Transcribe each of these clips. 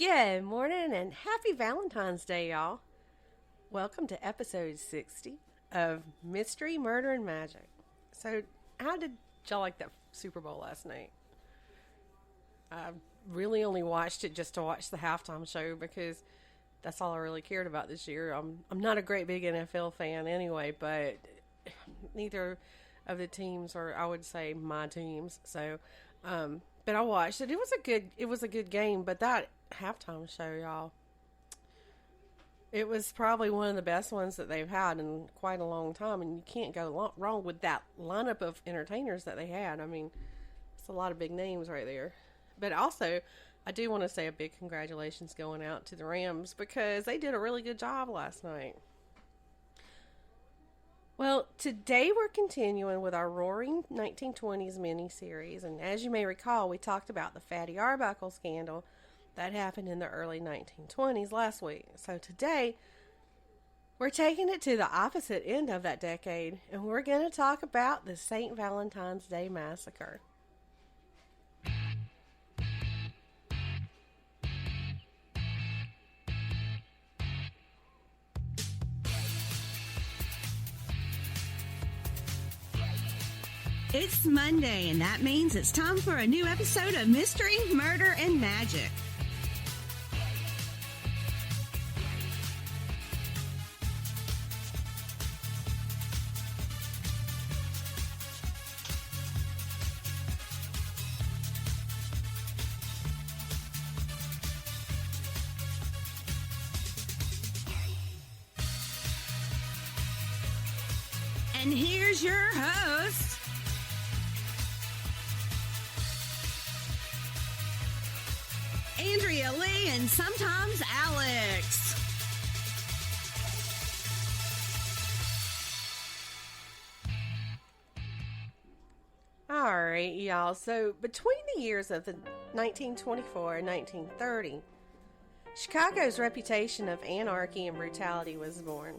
Good morning and happy Valentine's Day, y'all. Welcome to episode 60 of Mystery, Murder, and Magic. So, how did y'all like that Super Bowl last night? I really only watched it just to watch the halftime show because that's all I really cared about this year. I'm not a great big NFL fan anyway, but neither of the teams are, I would say, my teams. So, but I watched it. It was a good game, but that halftime show, y'all, it was probably one of the best ones that they've had in quite a long time, and you can't go wrong with that lineup of entertainers that they had. I mean, it's a lot of big names right there. But also, I do want to say a big congratulations going out to the Rams because they did a really good job last night. Well, today we're continuing with our Roaring 1920s mini-series, and as you may recall, we talked about the Fatty Arbuckle scandal that happened in the early 1920s last week. So today, we're taking it to the opposite end of that decade, and we're going to talk about the St. Valentine's Day Massacre. It's Monday, and that means it's time for a new episode of Mystery, Murder, and Magic. And here's your host, Andrea Lee, and sometimes Alex. All right, y'all. So between the years of the 1924 and 1930, Chicago's reputation of anarchy and brutality was born.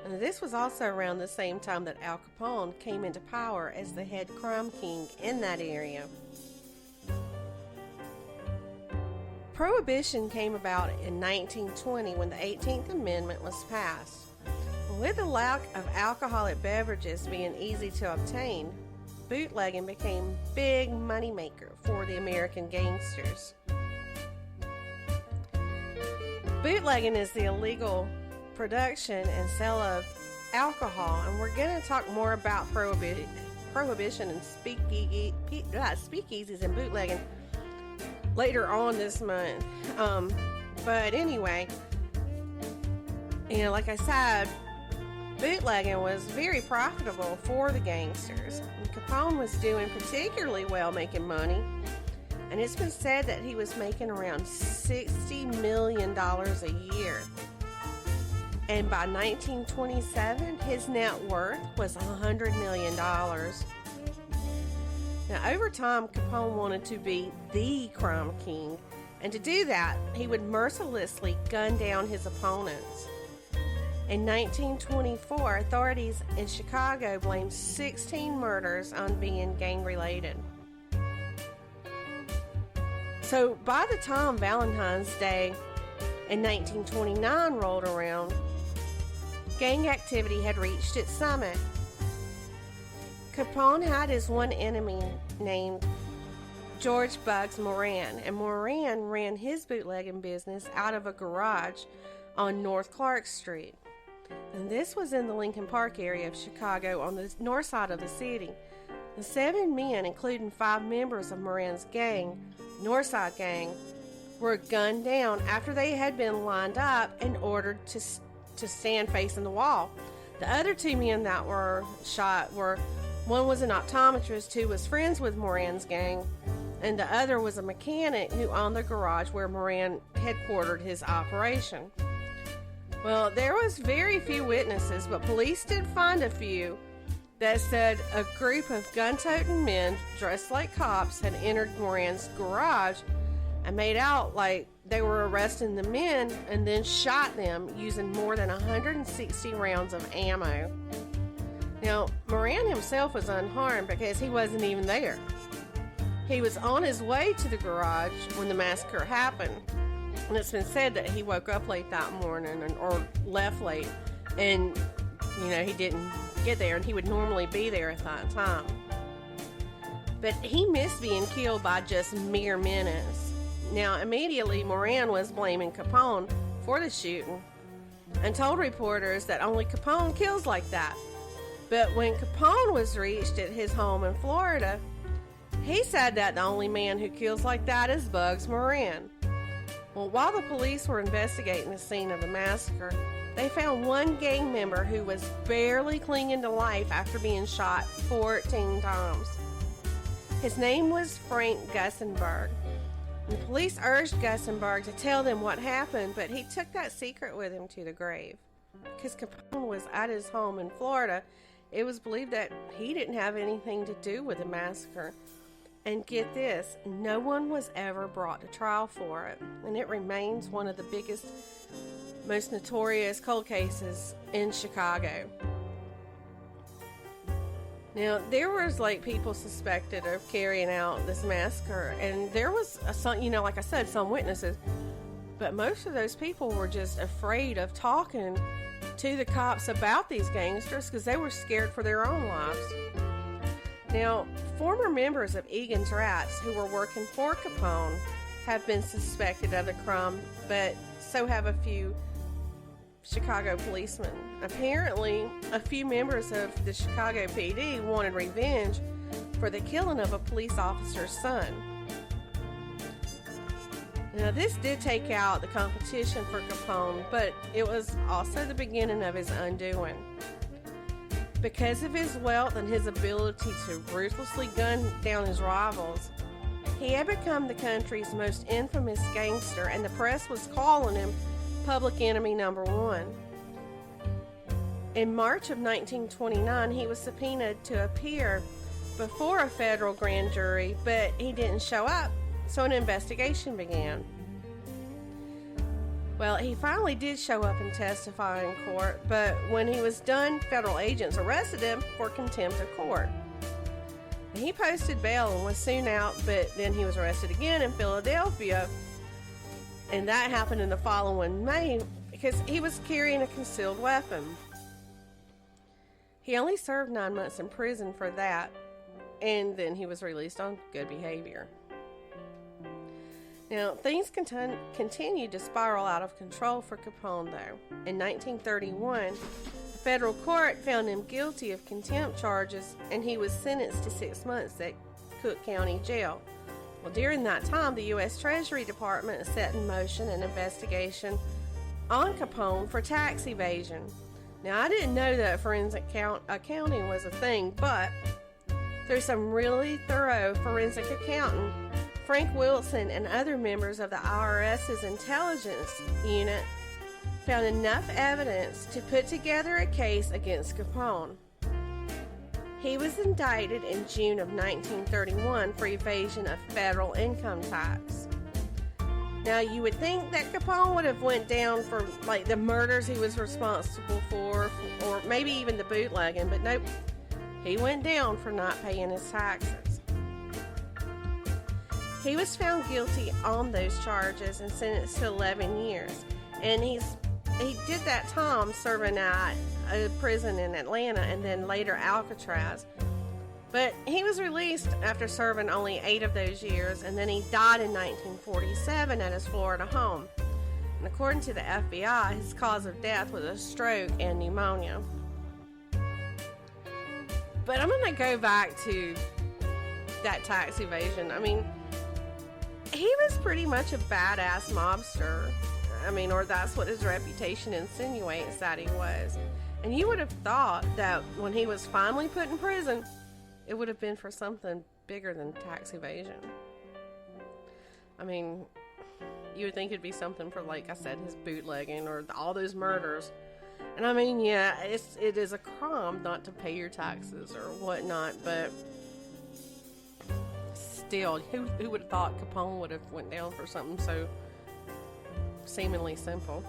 And this was also around the same time that Al Capone came into power as the head crime king in that area. Prohibition came about in 1920 when the 18th Amendment was passed. With the lack of alcoholic beverages being easy to obtain, bootlegging became a big moneymaker for the American gangsters. Bootlegging is the illegal production and sale of alcohol, and we're going to talk more about prohibition and speakeasies and bootlegging later on this month. But anyway, like I said, bootlegging was very profitable for the gangsters. And Capone was doing particularly well making money, and it's been said that he was making around $60 million a year. And by 1927, his net worth was $100 million. Now, over time, Capone wanted to be the crime king, and to do that, he would mercilessly gun down his opponents. In 1924, authorities in Chicago blamed 16 murders on being gang-related. So, by the time Valentine's Day in 1929 rolled around, gang activity had reached its summit. Capone had his one enemy named George Bugs Moran, and Moran ran his bootlegging business out of a garage on North Clark Street. And this was in the Lincoln Park area of Chicago on the north side of the city. The 7 men, including 5 members of Moran's gang, Northside Gang, were gunned down after they had been lined up and ordered to stand facing the wall. The other 2 men that were shot were, one was an optometrist who was friends with Moran's gang, and the other was a mechanic who owned the garage where Moran headquartered his operation. Well, there was very few witnesses, but police did find a few that said a group of gun-toting men dressed like cops had entered Moran's garage and made out like they were arresting the men and then shot them using more than 160 rounds of ammo. Now, Moran himself was unharmed because he wasn't even there. He was on his way to the garage when the massacre happened, And it's been said that he woke up late that morning or left late, and, he didn't get there, and he would normally be there at that time. But he missed being killed by just mere minutes. Now, immediately, Moran was blaming Capone for the shooting and told reporters that only Capone kills like that. But when Capone was reached at his home in Florida, he said that the only man who kills like that is Bugs Moran. Well, while the police were investigating the scene of the massacre, they found one gang member who was barely clinging to life after being shot 14 times. His name was Frank Gusenberg. The police urged Gusenberg to tell them what happened, but he took that secret with him to the grave. Because Capone was at his home in Florida, it was believed that he didn't have anything to do with the massacre. And get this, no one was ever brought to trial for it. And it remains one of the biggest, most notorious cold cases in Chicago. Now, there was people suspected of carrying out this massacre, and there was like I said, some witnesses, but most of those people were just afraid of talking to the cops about these gangsters because they were scared for their own lives. Now, former members of Egan's Rats who were working for Capone have been suspected of the crime, but so have a few Chicago policemen. Apparently, a few members of the Chicago PD wanted revenge for the killing of a police officer's son. Now, this did take out the competition for Capone, but it was also the beginning of his undoing. Because of his wealth and his ability to ruthlessly gun down his rivals, he had become the country's most infamous gangster, and the press was calling him public enemy number one. In March of 1929, he was subpoenaed to appear before a federal grand jury, but he didn't show up, so an investigation began. Well, he finally did show up and testify in court, but when he was done, federal agents arrested him for contempt of court. He posted bail and was soon out, but then he was arrested again in Philadelphia, and that happened in the following May because he was carrying a concealed weapon. He only served 9 months in prison for that, and then he was released on good behavior. Now, things continued to spiral out of control for Capone, though. In 1931, a federal court found him guilty of contempt charges, and he was sentenced to 6 months at Cook County Jail. Well, during that time, the U.S. Treasury Department set in motion an investigation on Capone for tax evasion. Now, I didn't know that forensic accounting was a thing, but through some really thorough forensic accounting, Frank Wilson and other members of the IRS's intelligence unit found enough evidence to put together a case against Capone. He was indicted in June of 1931 for evasion of federal income tax. Now, you would think that Capone would have went down for the murders he was responsible for, or maybe even the bootlegging, but nope, he went down for not paying his taxes. He was found guilty on those charges and sentenced to 11 years. And he did that time serving at a prison in Atlanta and then later Alcatraz. But he was released after serving only 8 of those years, and then he died in 1947 at his Florida home. And according to the FBI, his cause of death was a stroke and pneumonia. But I'm going to go back to that tax evasion. I mean, he was pretty much a badass mobster. Or that's what his reputation insinuates that he was. And you would have thought that when he was finally put in prison, it would have been for something bigger than tax evasion. You would think it'd be something for, like I said, his bootlegging or all those murders. And it is a crime not to pay your taxes or whatnot, but still, who would have thought Capone would have went down for something so seemingly simple?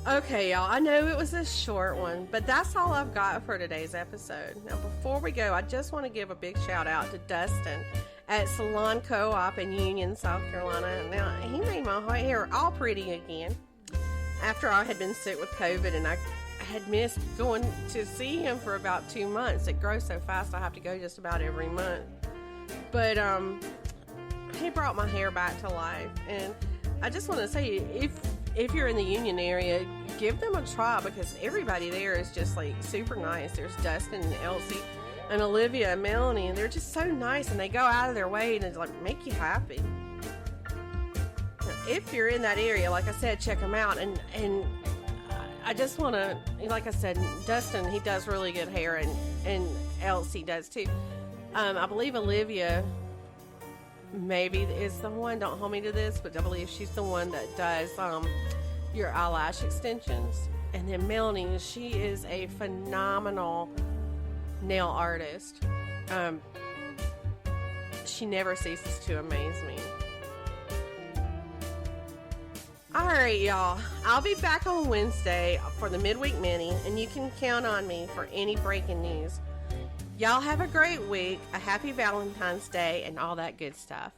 Okay, y'all, I know it was a short one, but that's all I've got for today's episode. Now, before we go, I just want to give a big shout out to Dustin at Salon Co-op in Union, South Carolina. Now, he made my hair all pretty again after I had been sick with COVID, and I had missed going to see him for about 2 months. It grows so fast, I have to go just about every month. But he brought my hair back to life, and I just want to say, if you're in the Union area, give them a try, because everybody there is just like super nice. There's Dustin and Elsie and Olivia and Melanie, and they're just so nice, and they go out of their way to like make you happy. If you're in that area, like I said, check them out. And I just want to, like I said, Dustin, he does really good hair, and Elsie does too. I believe Olivia maybe is the one, don't hold me to this, but I believe she's the one that does your eyelash extensions. And then Melanie, she is a phenomenal nail artist. She never ceases to amaze me. Alright, y'all, I'll be back on Wednesday for the Midweek Mini, and you can count on me for any breaking news. Y'all have a great week, a happy Valentine's Day, and all that good stuff.